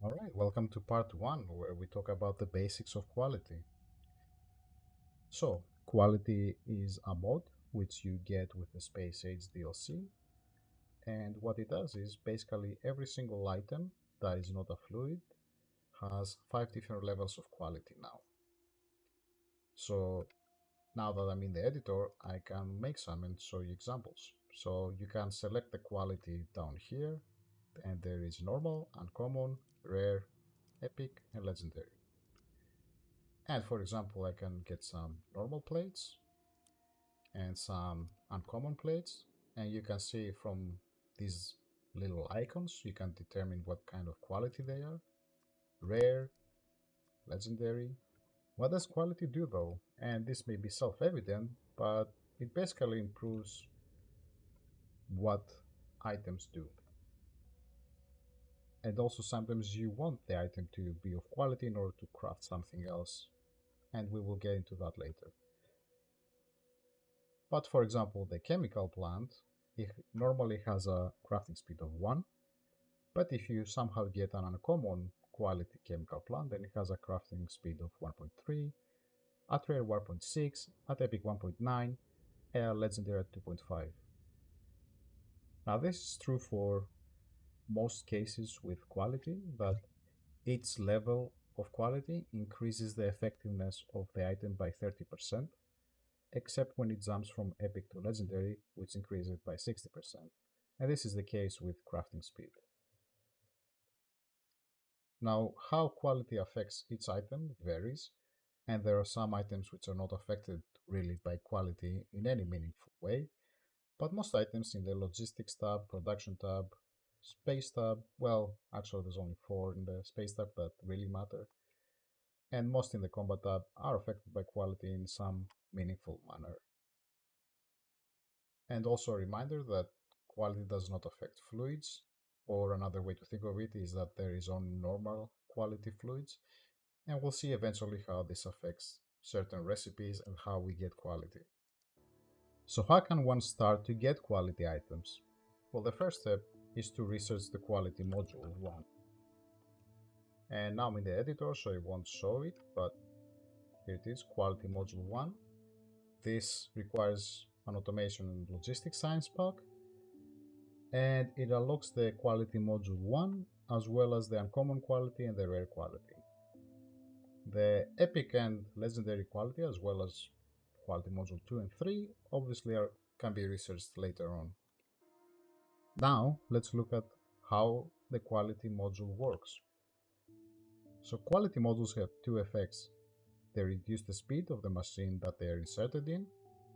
All right, welcome to part one, where we talk about the basics of quality. So, quality is a mod which you get with the Space Age DLC, and what it does is basically every single item that is not a fluid has 5 different levels of quality now. So, now that I'm in the editor, I can make some and show you examples. So, you can select the quality down here, and there is normal, uncommon, rare, epic, and legendary. And for example, I can get some normal plates and some uncommon plates. And you can see from these little icons, you can determine what kind of quality they are. Rare, legendary. What does quality do though? And this may be self-evident, but it basically improves what items do. And also sometimes you want the item to be of quality in order to craft something else. And we will get into that later. But for example, the chemical plant, it normally has a crafting speed of 1, but if you somehow get an uncommon quality chemical plant, then it has a crafting speed of 1.3, at rare 1.6, at epic 1.9, and legendary at 2.5. Now this is true for most cases with quality, that each level of quality increases the effectiveness of the item by 30%, except when it jumps from epic to legendary, which increases it by 60%. And this is the case with crafting speed. Now, how quality affects each item varies, and there are some items which are not affected really by quality in any meaningful way, but most items in the logistics tab, production tab, space tab, well, actually there's only 4 in the space tab that really matter, and most in the combat tab are affected by quality in some meaningful manner. And also a reminder that quality does not affect fluids, or another way to think of it is that there is only normal quality fluids, and we'll see eventually how this affects certain recipes and how we get quality. So how can one start to get quality items? Well, the first step is to research the quality module 1. And now I'm in the editor, so it won't show it, but here it is, quality module 1. This requires an automation and logistics science pack, and it unlocks the quality module 1 as well as the uncommon quality and the rare quality. The epic and legendary quality as well as quality module 2 and 3 obviously can be researched later on. Now let's look at how the quality module works. So quality modules have two effects. They reduce the speed of the machine that they are inserted in,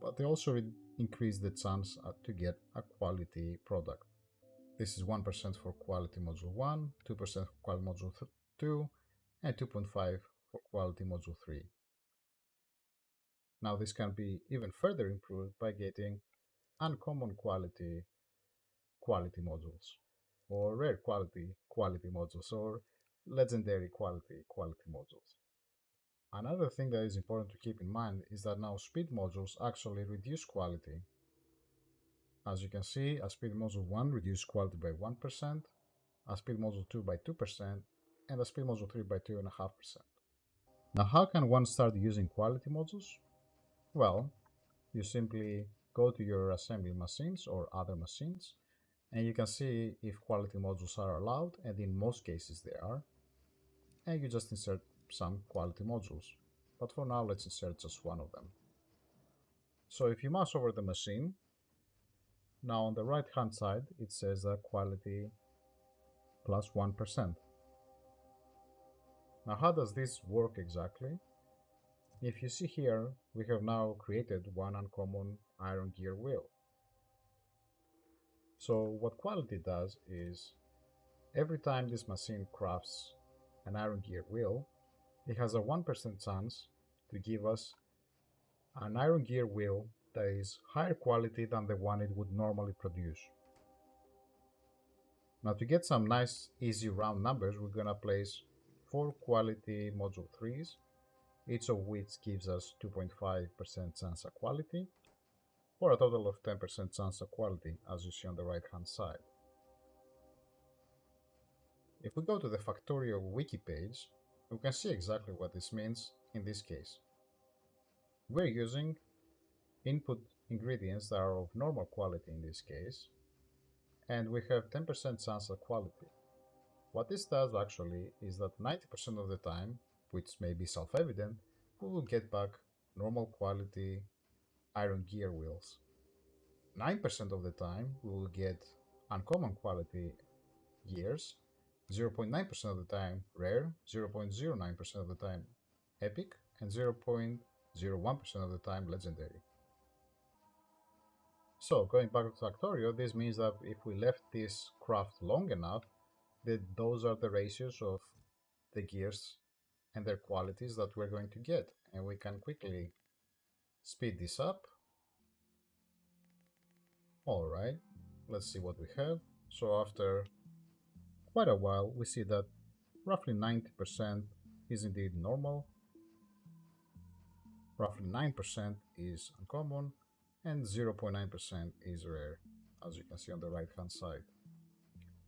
but they also increase the chance to get a quality product. This is 1% for quality module 1, 2% for quality module 2, and 2.5 for quality module 3. Now this can be even further improved by getting uncommon quality modules, or rare quality modules, or legendary quality modules. Another thing that is important to keep in mind is that now speed modules actually reduce quality. As you can see, a speed module 1 reduced quality by 1%, a speed module 2 by 2%, and a speed module 3 by 2.5%. Now how can one start using quality modules? Well, you simply go to your assembly machines or other machines, and you can see if quality modules are allowed, and in most cases they are, and you just insert some quality modules. But for now, let's insert just one of them. So if you mouse over the machine, now on the right hand side it says that quality plus 1%. Now how does this work exactly? If you see here, we have now created one uncommon iron gear wheel. So what quality does is, every time this machine crafts an iron gear wheel, it has a 1% chance to give us an iron gear wheel that is higher quality than the one it would normally produce. Now to get some nice easy round numbers, we're gonna place 4 quality module 3s, each of which gives us 2.5% chance of quality, for a total of 10% chance of quality, as you see on the right hand side. If we go to the Factorio wiki page, we can see exactly what this means in this case. We're using input ingredients that are of normal quality in this case, and we have 10% chance of quality. What this does actually is that 90% of the time, which may be self-evident, we will get back normal quality iron gear wheels. 9% of the time, we will get uncommon quality gears, 0.9% of the time rare, 0.09% of the time epic, and 0.01% of the time legendary. So going back to Factorio, this means that if we left this craft long enough, those are the ratios of the gears and their qualities that we're going to get. And we can quickly speed this up. Alright, let's see what we have. So after quite a while, we see that roughly 90% is indeed normal, roughly 9% is uncommon, and 0.9% is rare, as you can see on the right hand side.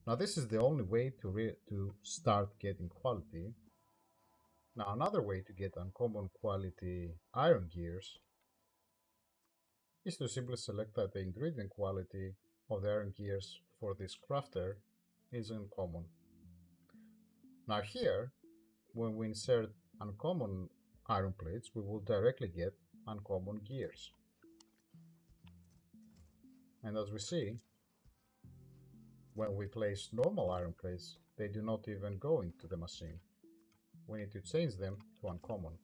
Now this is the only way to start getting quality. Now another way to get uncommon quality iron gears is to simply select that the ingredient quality of the iron gears for this crafter is uncommon. Now here, when we insert uncommon iron plates, we will directly get uncommon gears. And as we see, when we place normal iron plates, they do not even go into the machine. We need to change them to uncommon.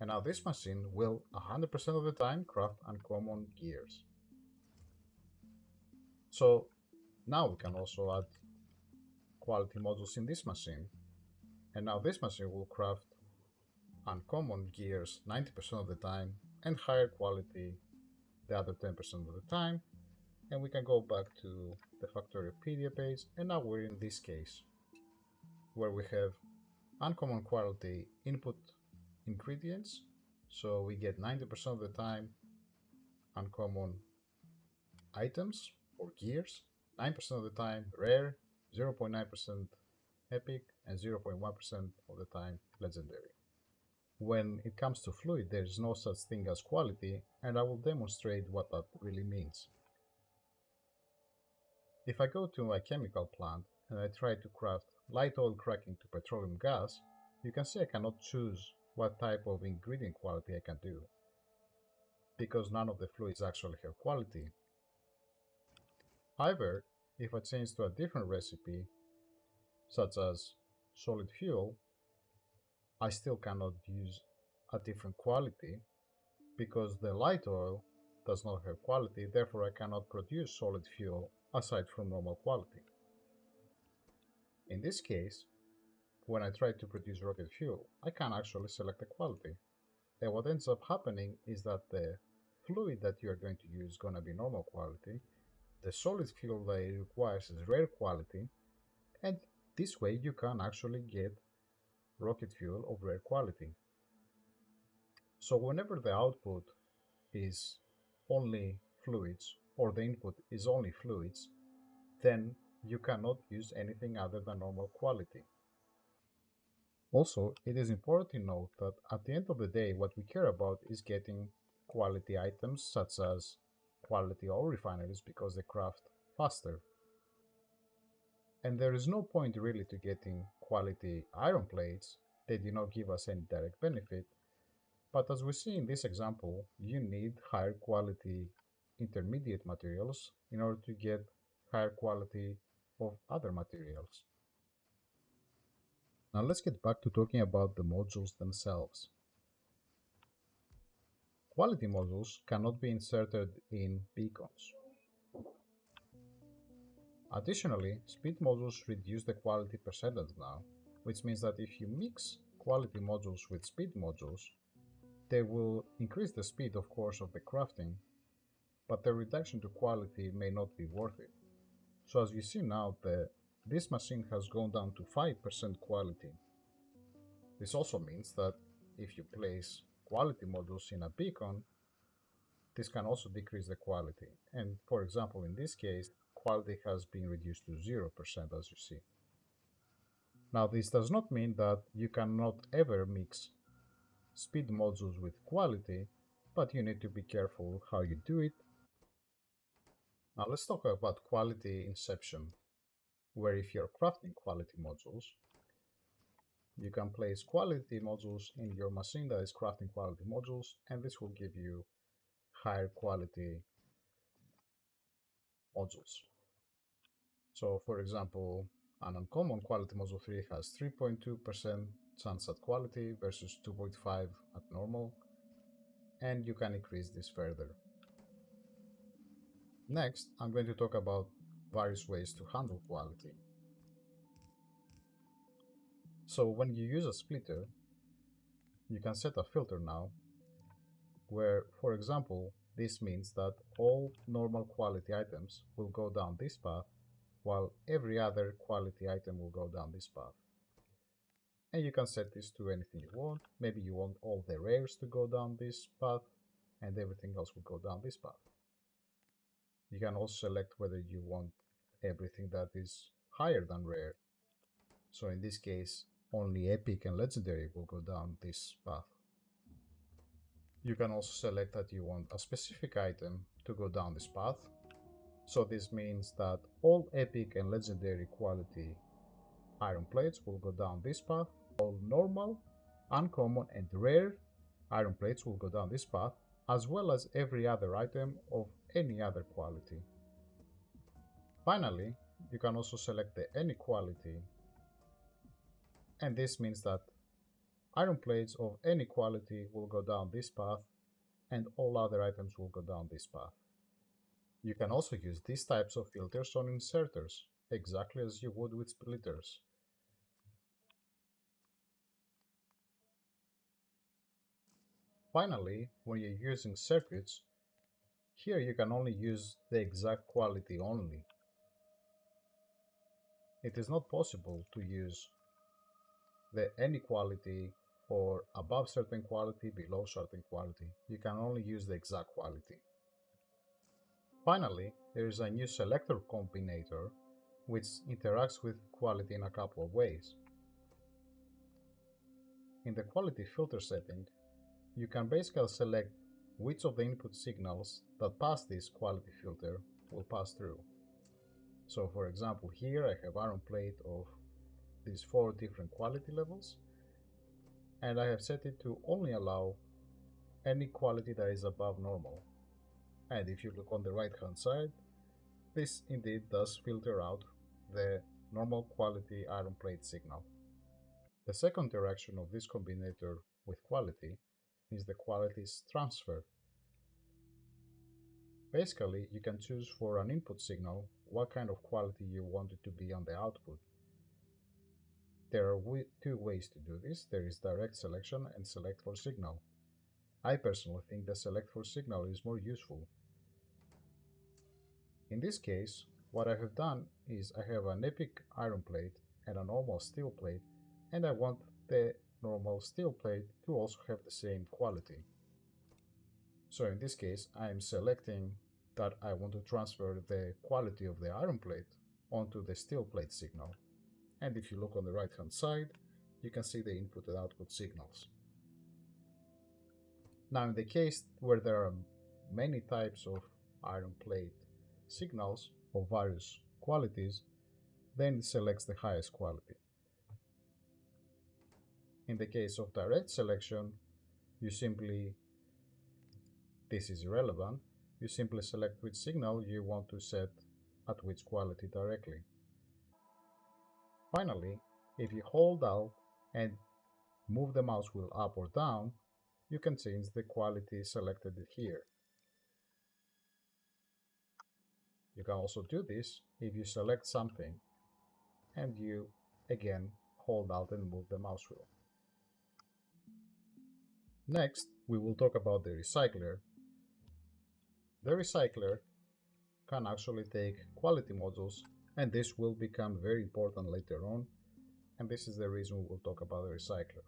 And now this machine will 100% of the time craft uncommon gears. So now we can also add quality modules in this machine. And now this machine will craft uncommon gears 90% of the time and higher quality the other 10% of the time. And we can go back to the Factoriopedia page, and now we're in this case where we have uncommon quality input ingredients, so we get 90% of the time uncommon items or gears, 9% of the time rare, 0.9% epic, and 0.1% of the time legendary. When it comes to fluid, there is no such thing as quality, and I will demonstrate what that really means. If I go to a chemical plant and I try to craft light oil cracking to petroleum gas, you can see I cannot choose what type of ingredient quality I can do, because none of the fluids actually have quality. However, if I change to a different recipe, such as solid fuel, I still cannot use a different quality, because the light oil does not have quality, therefore I cannot produce solid fuel aside from normal quality. In this case, when I try to produce rocket fuel, I can actually select the quality. And what ends up happening is that the fluid that you are going to use is going to be normal quality, the solid fuel that it requires is rare quality, and this way you can actually get rocket fuel of rare quality. So whenever the output is only fluids or the input is only fluids, then you cannot use anything other than normal quality. Also, it is important to note that at the end of the day, what we care about is getting quality items such as quality oil refineries because they craft faster. And there is no point really to getting quality iron plates. They do not give us any direct benefit. But as we see in this example, you need higher quality intermediate materials in order to get higher quality of other materials. Now let's get back to talking about the modules themselves. Quality modules cannot be inserted in beacons. Additionally, speed modules reduce the quality percentage now, which means that if you mix quality modules with speed modules, they will increase the speed, of course, of the crafting, but the reduction to quality may not be worth it. So as you see now, this machine has gone down to 5% quality. This also means that if you place quality modules in a beacon, this can also decrease the quality. And for example, in this case, quality has been reduced to 0%, as you see. Now, this does not mean that you cannot ever mix speed modules with quality, but you need to be careful how you do it. Now, let's talk about quality inception, where if you're crafting quality modules, you can place quality modules in your machine that is crafting quality modules, and this will give you higher quality modules. So for example, an uncommon quality module 3 has 3.2% chance at quality versus 2.5 at normal, and you can increase this further. Next, I'm going to talk about various ways to handle quality. So when you use a splitter, you can set a filter now where, for example, this means that all normal quality items will go down this path while every other quality item will go down this path. And you can set this to anything you want. Maybe you want all the rares to go down this path and everything else will go down this path. You can also select whether you want everything that is higher than rare. So in this case, only epic and legendary will go down this path. You can also select that you want a specific item to go down this path. So this means that all epic and legendary quality iron plates will go down this path. All normal, uncommon, and rare iron plates will go down this path, as well as every other item of any other quality. Finally, you can also select the any quality, and this means that iron plates of any quality will go down this path, and all other items will go down this path. You can also use these types of filters on inserters, exactly as you would with splitters. Finally, when you're using circuits, here you can only use the exact quality only. It is not possible to use the any quality or above certain quality, below certain quality. You can only use the exact quality. Finally, there is a new selector combinator which interacts with quality in a couple of ways. In the quality filter setting, you can basically select which of the input signals that pass this quality filter will pass through. So for example, here I have iron plate of these 4 different quality levels, and I have set it to only allow any quality that is above normal. And if you look on the right hand side, this indeed does filter out the normal quality iron plate signal. The second interaction of this combinator with quality is the qualities transfer. Basically, you can choose for an input signal what kind of quality you want it to be on the output. There are 2 ways to do this. There is direct selection and select for signal. I personally think the select for signal is more useful. In this case, what I have done is I have an epic iron plate and a normal steel plate, and I want the normal steel plate to also have the same quality. So in this case, I am selecting that I want to transfer the quality of the iron plate onto the steel plate signal. And if you look on the right hand side, you can see the input and output signals. Now in the case where there are many types of iron plate signals of various qualities, then it selects the highest quality. In the case of direct selection, this is irrelevant, you simply select which signal you want to set at which quality directly. Finally, if you hold Alt and move the mouse wheel up or down, you can change the quality selected here. You can also do this if you select something and you again hold Alt and move the mouse wheel. Next, we will talk about the recycler. The recycler can actually take quality modules, and this will become very important later on, and this is the reason we will talk about the recycler.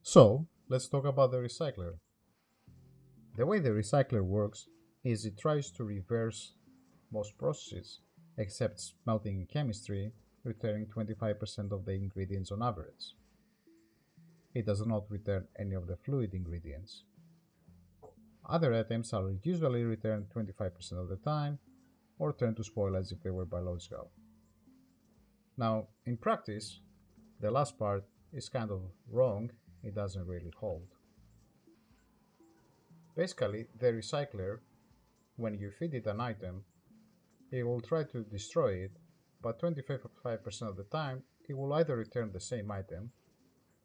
So, let's talk about the recycler. The way the recycler works is it tries to reverse most processes, except smelting and chemistry, returning 25% of the ingredients on average. It does not return any of the fluid ingredients. Other items are usually returned 25% of the time, or turned to spoilage if they were biological. Now, in practice, the last part is kind of wrong, it doesn't really hold. Basically, the recycler, when you feed it an item, it will try to destroy it, but 25% of the time, it will either return the same item.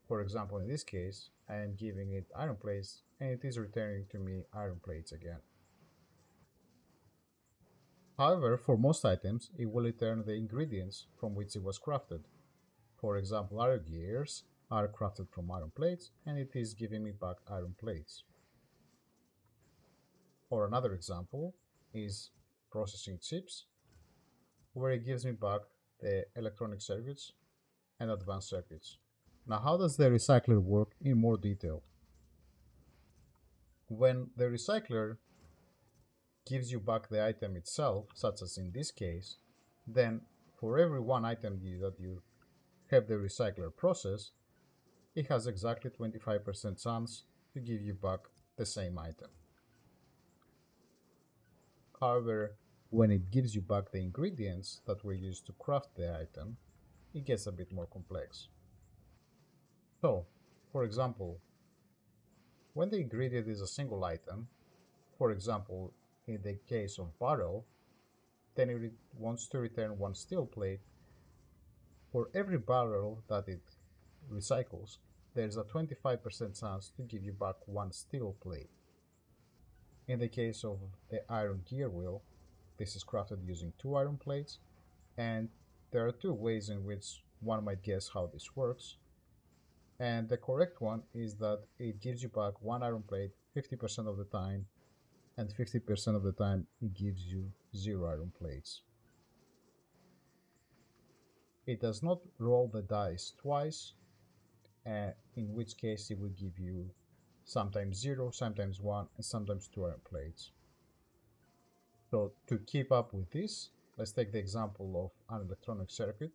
For example, in this case, I am giving it iron plates, and it is returning to me iron plates again. However, for most items, it will return the ingredients from which it was crafted. For example, iron gears are crafted from iron plates, and it is giving me back iron plates. Or another example is processing chips, where it gives me back the electronic circuits and advanced circuits. Now, how does the recycler work in more detail? When the recycler gives you back the item itself, such as in this case, then for every one item that you have the recycler process, it has exactly 25% chance to give you back the same item. However, when it gives you back the ingredients that were used to craft the item, it gets a bit more complex. So, for example, when the ingredient is a single item, for example, in the case of barrel, then it wants to return one steel plate. For every barrel that it recycles, there's a 25% chance to give you back one steel plate. In the case of the iron gear wheel, this is crafted using 2 iron plates, and there are 2 ways in which one might guess how this works. And the correct one is that it gives you back 1 iron plate 50% of the time, and 50% of the time it gives you 0 iron plates. It does not roll the dice twice, in which case it will give you sometimes 0, sometimes 1, and sometimes 2 iron plates. So to keep up with this, let's take the example of an electronic circuit.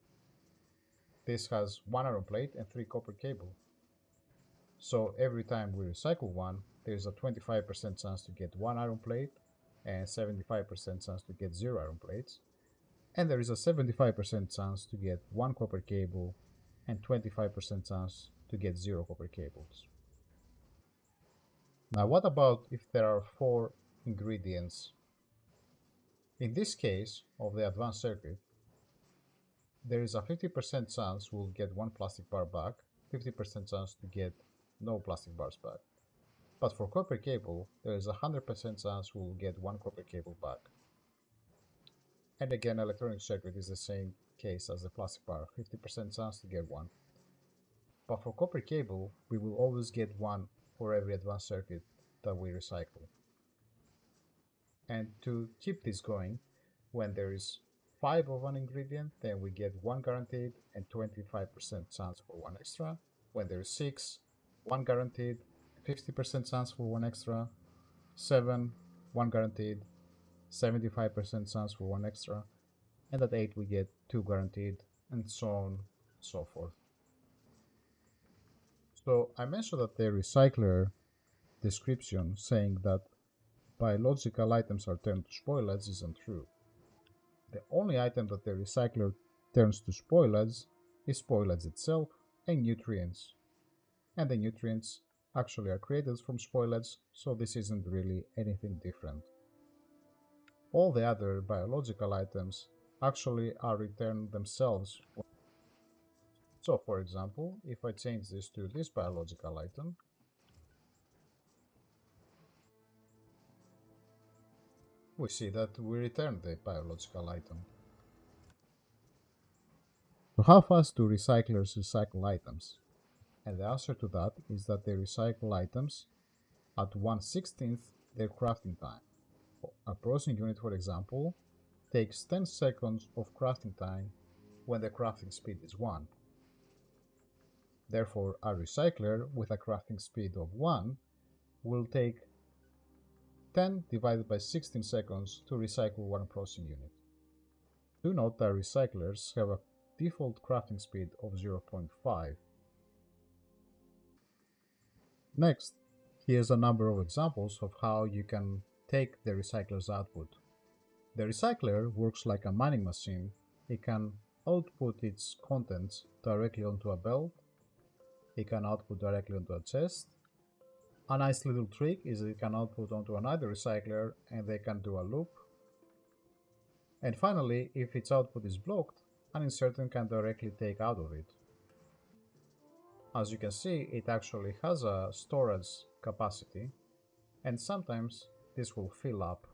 This has 1 iron plate and 3 copper cable. So every time we recycle one, there's a 25% chance to get 1 iron plate and 75% chance to get 0 iron plates. And there is a 75% chance to get 1 copper cable and 25% chance to get 0 copper cables. Now, what about if there are 4 ingredients? In this case of the advanced circuit, there is a 50% chance we'll get 1 plastic bar back, 50% chance to get no plastic bars back. But for copper cable, there is a 100% chance we'll get 1 copper cable back. And again, electronic circuit is the same case as the plastic bar, 50% chance to get 1. But for copper cable, we will always get 1 for every advanced circuit that we recycle. And to keep this going, when there is 5 of one ingredient, then we get 1 guaranteed and 25% chance for 1 extra. When there is 6, 1 guaranteed, 50% chance for 1 extra. 7, 1 guaranteed, 75% chance for 1 extra. And at 8 we get 2 guaranteed, and so on and so forth. So I mentioned that the recycler description saying that biological items are turned to spoilage isn't true. The only item that the recycler turns to spoilage is spoilage itself and nutrients. And the nutrients actually are created from spoilage, so this isn't really anything different. All the other biological items actually are returned themselves. So for example, if I change this to this biological item, we see that we return the biological item. So how fast do recyclers recycle items? And the answer to that is that they recycle items at 1/16 their crafting time. A processing unit, for example, takes 10 seconds of crafting time when the crafting speed is 1. Therefore, a recycler with a crafting speed of 1 will take 10 divided by 16 seconds to recycle one processing unit. Do note that recyclers have a default crafting speed of 0.5. Next, here's a number of examples of how you can take the recycler's output. The recycler works like a mining machine. It can output its contents directly onto a belt. It can output directly onto a chest. A nice little trick is it can output onto another recycler and they can do a loop. And finally, if its output is blocked, an inserter can directly take out of it. As you can see, it actually has a storage capacity, and sometimes this will fill up.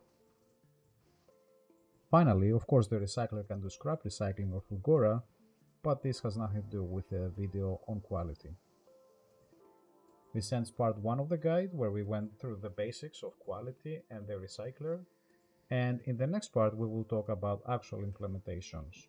Finally, of course, the recycler can do scrap recycling or Fulgora, but this has nothing to do with the video on quality. This ends part 1 of the guide, where we went through the basics of quality and the recycler, and in the next part we will talk about actual implementations.